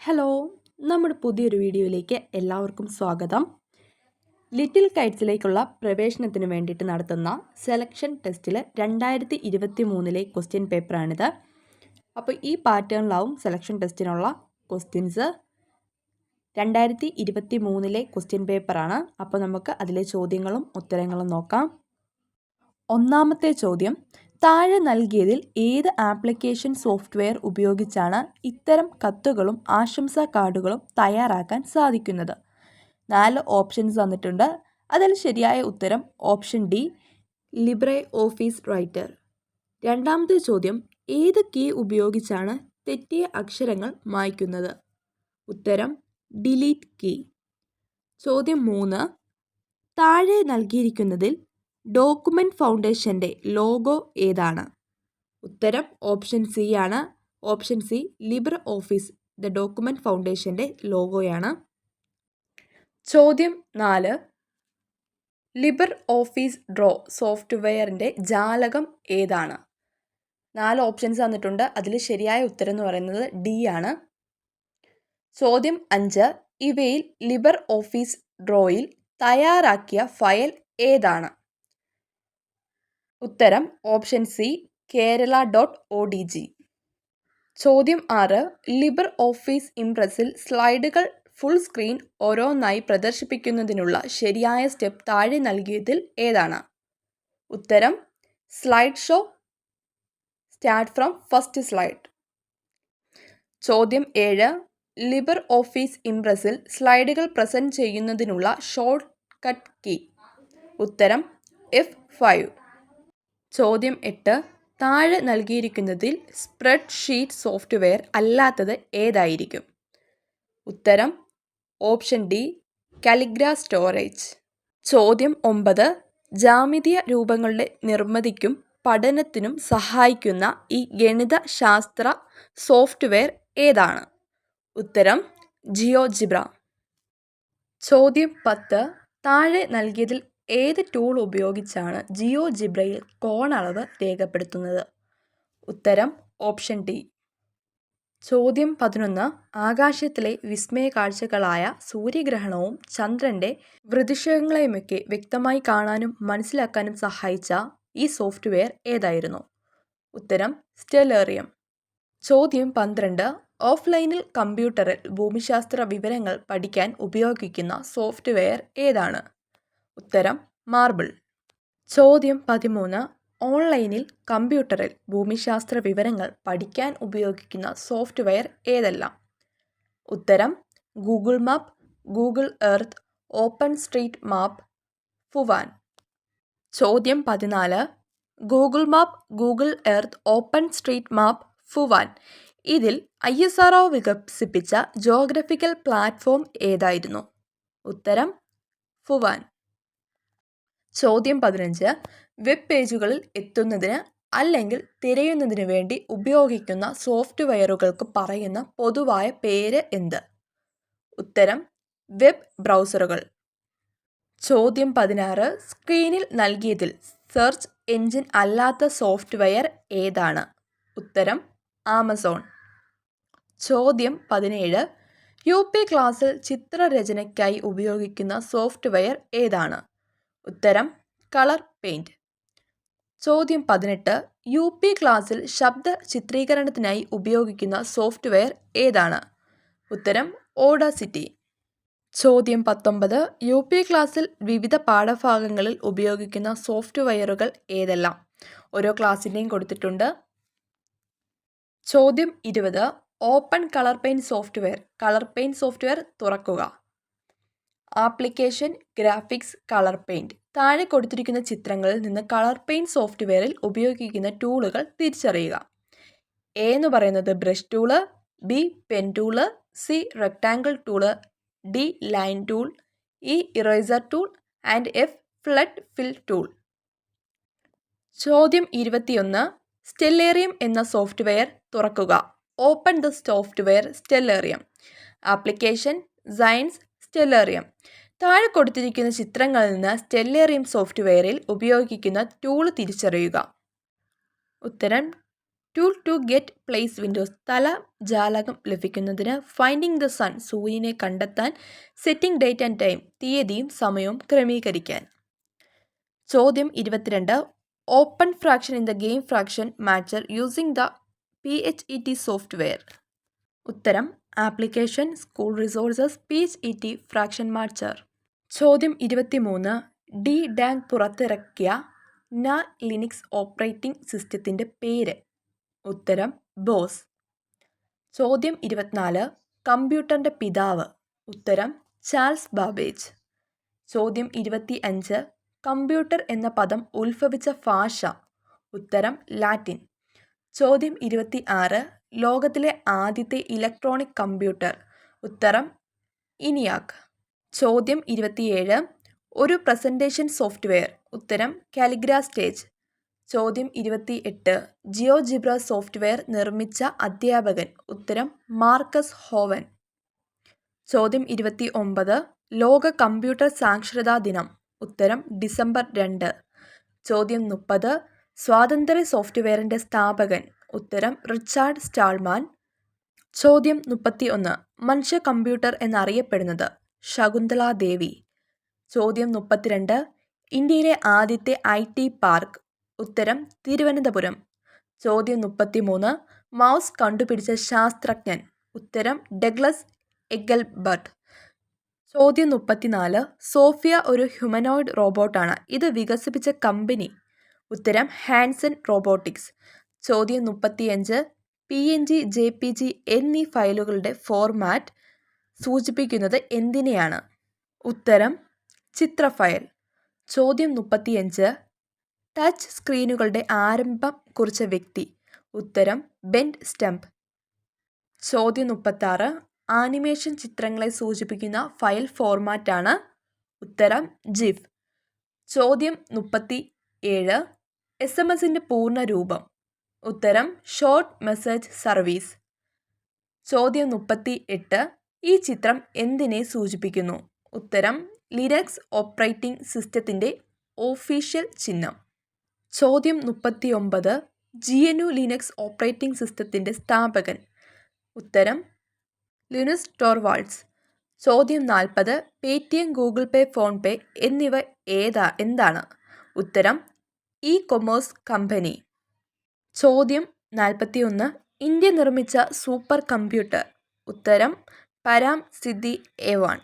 Hello, നമ്മുടെ പുതിയൊരു വീഡിയോയിലേക്ക് എല്ലാവർക്കും സ്വാഗതം. ലിറ്റിൽ കൈറ്റ്സിലേക്കുള്ള പ്രവേശനത്തിന് വേണ്ടിയിട്ട് നടത്തുന്ന സെലക്ഷൻ ടെസ്റ്റിൽ 2023 ക്വസ്റ്റ്യൻ പേപ്പറാണിത്. അപ്പോൾ ഈ പാറ്റേണിലാവും സെലക്ഷൻ ടെസ്റ്റിനുള്ള ക്വസ്റ്റ്യൻസ്. 2023 ക്വസ്റ്റ്യൻ പേപ്പറാണ്. അപ്പോൾ നമുക്ക് അതിലെ ചോദ്യങ്ങളും ഉത്തരങ്ങളും നോക്കാം. ഒന്നാമത്തെ ചോദ്യം, താഴെ നൽകിയതിൽ ഏത് ആപ്ലിക്കേഷൻ സോഫ്റ്റ്വെയർ ഉപയോഗിച്ചാണ് ഇത്തരം കത്തുകളും ആശംസാ കാർഡുകളും തയ്യാറാക്കാൻ സാധിക്കുന്നത്? 4 ഓപ്ഷൻസ് തന്നിട്ടുണ്ട്. അതിൽ ശരിയായ ഉത്തരം option D, Libre office writer. രണ്ടാമത്തെ ചോദ്യം, ഏത് കീ ഉപയോഗിച്ചാണ് തെറ്റിയ അക്ഷരങ്ങൾ മായ്ക്കുന്നത്? ഉത്തരം ഡിലീറ്റ് കീ. ചോദ്യം 3, താഴെ നൽകിയിരിക്കുന്നതിൽ ഡോക്യുമെന്റ് ഫൗണ്ടേഷന്റെ ലോഗോ ഏതാണ്? ഉത്തരം ഓപ്ഷൻ സി ആണ്. Option C, Libre office the document ഫൗണ്ടേഷന്റെ ലോഗോയാണ്. ചോദ്യം 4, ലിബ്രെ ഓഫീസ് ഡ്രോ സോഫ്റ്റ്വെയറിന്റെ ജാലകം ഏതാണ്? 4 ഓപ്ഷൻസ് തന്നിട്ടുണ്ട്. അതിൽ ശരിയായ ഉത്തരം എന്ന് പറയുന്നത് ഡി ആണ്. ചോദ്യം 5, ഇവയിൽ ലിബ്രെ ഓഫീസ് ഡ്രോയിൽ തയ്യാറാക്കിയ ഫയൽ ഏതാണ്? ഉത്തരം ഓപ്ഷൻ സി, kerala.odg. ചോദ്യം 6, ലിബ്രെ ഓഫീസ് ഇംപ്രസിൽ സ്ലൈഡുകൾ ഫുൾ സ്ക്രീൻ ഓരോന്നായി പ്രദർശിപ്പിക്കുന്നതിനുള്ള ശരിയായ സ്റ്റെപ്പ് താഴെ നൽകിയതിൽ ഏതാണ്? ഉത്തരം slide show start from first slide. ചോദ്യം 7, ലിബ്രെ ഓഫീസ് ഇംപ്രസിൽ സ്ലൈഡുകൾ പ്രസന്റ് ചെയ്യുന്നതിനുള്ള ഷോർട്ട് കട്ട് കീ? ഉത്തരം F5. ചോദ്യം 8, താഴെ നൽകിയിരിക്കുന്നതിൽ സ്പ്രെഡ് ഷീറ്റ് സോഫ്റ്റ്വെയർ അല്ലാത്തത് ഏതായിരിക്കും? ഉത്തരം ഓപ്ഷൻ ഡി, കാലിഗ്ര സ്റ്റോറേജ്. ചോദ്യം 9, ജ്യാമിതീയ രൂപങ്ങളുടെ നിർമ്മിതിക്കും പഠനത്തിനും സഹായിക്കുന്ന ഈ ഗണിതശാസ്ത്ര സോഫ്റ്റ്വെയർ ഏതാണ്? ഉത്തരം ജിയോജിബ്ര. ചോദ്യം 10, താഴെ നൽകിയതിൽ ഏത് ടൂൾ ഉപയോഗിച്ചാണ് ജിയോജിബ്രയിൽ കോണളവ് രേഖപ്പെടുത്തുന്നത്? ഉത്തരം ഓപ്ഷൻ ഡി. ചോദ്യം 11, ആകാശത്തിലെ വിസ്മയ കാഴ്ചകളായ സൂര്യഗ്രഹണവും ചന്ദ്രന്റെ വൃതിക്ഷയങ്ങളെയുമൊക്കെ വ്യക്തമായി കാണാനും മനസ്സിലാക്കാനും സഹായിച്ച ഈ സോഫ്റ്റ്വെയർ ഏതായിരുന്നു? ഉത്തരം സ്റ്റെല്ലേറിയം. ചോദ്യം 12, ഓഫ്ലൈനിൽ കമ്പ്യൂട്ടറിൽ ഭൂമിശാസ്ത്ര വിവരങ്ങൾ പഠിക്കാൻ ഉപയോഗിക്കുന്ന സോഫ്റ്റ്വെയർ ഏതാണ്? ഉത്തരം മാർബിൾ. ചോദ്യം 13, ഓൺലൈനിൽ കമ്പ്യൂട്ടറിൽ ഭൂമിശാസ്ത്ര വിവരങ്ങൾ പഠിക്കാൻ ഉപയോഗിക്കുന്ന സോഫ്റ്റ്വെയർ ഏതെല്ലാം? ഉത്തരം Google map, Google Earth, Open Street Map, Bhuvan. ചോദ്യം 14, Google map, Google Earth, Open Street Map, Bhuvan. ഇതിൽ ISRO വികസിപ്പിച്ച ജോഗ്രഫിക്കൽ പ്ലാറ്റ്ഫോം ഏതായിരുന്നു? ഉത്തരം ഫുവാൻ. ചോദ്യം 15, വെബ് പേജുകളിൽ എത്തുന്നതിന് അല്ലെങ്കിൽ തിരയുന്നതിന് വേണ്ടി ഉപയോഗിക്കുന്ന സോഫ്റ്റ്വെയറുകൾക്ക് പറയുന്ന പൊതുവായ പേര് എന്ത്? ഉത്തരം വെബ് ബ്രൗസറുകൾ. ചോദ്യം 16, സ്ക്രീനിൽ നൽകിയതിൽ സെർച്ച് എഞ്ചിൻ അല്ലാത്ത സോഫ്റ്റ്വെയർ ഏതാണ്? ഉത്തരം ആമസോൺ. ചോദ്യം 17, UP ക്ലാസ്സിൽ ചിത്രരചനയ്ക്കായി ഉപയോഗിക്കുന്ന സോഫ്റ്റ്വെയർ ഏതാണ്? ഉത്തരം കളർ പെയിന്റ്. ചോദ്യം 18, UP ക്ലാസ്സിൽ ശബ്ദ ചിത്രീകരണത്തിനായി ഉപയോഗിക്കുന്ന സോഫ്റ്റ്വെയർ ഏതാണ്? ഉത്തരം ഓഡാസിറ്റി. ചോദ്യം 19, UP ക്ലാസ്സിൽ വിവിധ പാഠഭാഗങ്ങളിൽ ഉപയോഗിക്കുന്ന സോഫ്റ്റ്വെയറുകൾ ഏതെല്ലാം? ഓരോ ക്ലാസ്സിൻ്റെയും കൊടുത്തിട്ടുണ്ട്. ചോദ്യം 20, open colour paint software. Colour paint software തുറക്കുക. Application graphics colour paint. താഴെ കൊടുത്തിരിക്കുന്ന ചിത്രങ്ങളിൽ നിന്ന് കളർ പെയിന്റ് സോഫ്റ്റ്വെയറിൽ ഉപയോഗിക്കുന്ന ടൂളുകൾ തിരിച്ചറിയുക. എ എന്ന് പറയുന്നത് brush tool, B pen tool, C rectangle tool, D line tool, E eraser tool and F flood fill tool. ചോദ്യം 21, സ്റ്റെല്ലേറിയം എന്ന സോഫ്റ്റ്വെയർ തുറക്കുക. Open the software Stellarium. Application science Stellarium. താഴെ കൊടുത്തിരിക്കുന്ന ചിത്രങ്ങളിൽ നിന്ന് സ്റ്റെല്ലേറിയം സോഫ്റ്റ്വെയറിൽ ഉപയോഗിക്കുന്ന ടൂൾ തിരിച്ചറിയുക. ഉത്തരം tool to get place windows തല ജാലകം ലഭിക്കുന്നതിന്. ഫൈൻഡിങ് ദ സൺ സൂര്യനെ കണ്ടെത്താൻ. സെറ്റിംഗ് ഡേറ്റ് ആൻഡ് ടൈം തീയതിയും സമയവും ക്രമീകരിക്കാൻ. ചോദ്യം 22. Open fraction in the game fraction matcher using the PHET software. ഉത്തരം application, school resources, PHET fraction matcher. ചോദ്യം 23. ഡാങ് പുറത്തിറക്കിയ ലിനക്സ് ഓപ്പറേറ്റിംഗ് സിസ്റ്റത്തിൻ്റെ പേര്. ഉത്തരം ബോസ്. ചോദ്യം 24. കമ്പ്യൂട്ടറിൻ്റെ പിതാവ്. ഉത്തരം ചാൾസ് ബാബേജ്. ചോദ്യം 25. കമ്പ്യൂട്ടർ എന്ന പദം ഉത്ഭവിച്ച ഭാഷ. ഉത്തരം ലാറ്റിൻ. ചോദ്യം 26. ലോകത്തിലെ ആദ്യത്തെ ഇലക്ട്രോണിക് കമ്പ്യൂട്ടർ. ഉത്തരം ഇനിയാക്. ചോദ്യം 27. ഒരു പ്രസൻറ്റേഷൻ സോഫ്റ്റ്വെയർ. ഉത്തരം കാലിഗ്ര സ്റ്റേജ്. ചോദ്യം 28. ജിയോജിബ്ര സോഫ്റ്റ്വെയർ നിർമ്മിച്ച അധ്യാപകൻ. ഉത്തരം മാർക്കസ് ഹോവൻ. ചോദ്യം 29. ലോക കമ്പ്യൂട്ടർ സാക്ഷരതാ ദിനം. ഉത്തരം ഡിസംബർ 2. ചോദ്യം 30. സ്വാതന്ത്ര്യ സോഫ്റ്റ്വെയറിൻ്റെ സ്ഥാപകൻ. ഉത്തരം റിച്ചാർഡ് സ്റ്റാൾമാൻ. ചോദ്യം 31. മനുഷ്യ കമ്പ്യൂട്ടർ എന്നറിയപ്പെടുന്നത്. ശകുന്തള ദേവി. ചോദ്യം 32. ഇന്ത്യയിലെ ആദ്യത്തെ IT പാർക്ക്. ഉത്തരം തിരുവനന്തപുരം. ചോദ്യം 33. മൗസ് കണ്ടുപിടിച്ച ശാസ്ത്രജ്ഞൻ. ഉത്തരം ഡഗ്ലസ് എഗൽബർട്ട്. ചോദ്യം 34. സോഫിയ ഒരു ഹ്യൂമനോയിഡ് റോബോട്ടാണ്. ഇത് വികസിപ്പിച്ച കമ്പനി. ഉത്തരം ഹാൻസൺ റോബോട്ടിക്സ്. ചോദ്യം 35. PNG, JPG എന്നീ ഫയലുകളുടെ ഫോർമാറ്റ് സൂചിപ്പിക്കുന്നത് എന്തിനെയാണ്? ഉത്തരം ചിത്ര ഫയൽ. ചോദ്യം 35. ടച്ച് സ്ക്രീനുകളുടെ ആരംഭം കുറിച്ച വ്യക്തി. ഉത്തരം ബെന്റ് സ്റ്റംപ്. ചോദ്യം 36. ആനിമേഷൻ ചിത്രങ്ങളെ സൂചിപ്പിക്കുന്ന ഫയൽ ഫോർമാറ്റാണ്. ഉത്തരം ജിഫ്. ചോദ്യം 37. SMS-ൻ്റെ പൂർണ്ണ രൂപം. ഉത്തരം ഷോർട്ട് മെസ്സേജ് സർവീസ്. ചോദ്യം 38. ഈ ചിത്രം എന്തിനെ സൂചിപ്പിക്കുന്നു? ഉത്തരം ലിനക്സ് ഓപ്പറേറ്റിംഗ് സിസ്റ്റത്തിൻ്റെ ഒഫീഷ്യൽ ചിഹ്നം. ചോദ്യം 39. GNU ലിനക്സ് ഓപ്പറേറ്റിംഗ് സിസ്റ്റത്തിൻ്റെ സ്ഥാപകൻ. ഉത്തരം ലിനുസ് ടോർവാൾഡ്സ്. ചോദ്യം 40. പേടിഎം, ഗൂഗിൾ പേ, ഫോൺപേ എന്നിവ എന്താണ്? ഉത്തരം ഇ-കൊമേഴ്സ് കമ്പനി. ചോദ്യം 41. ഇന്ത്യ നിർമ്മിച്ച സൂപ്പർ കമ്പ്യൂട്ടർ. ഉത്തരം പരാം സിദ്ധി A1.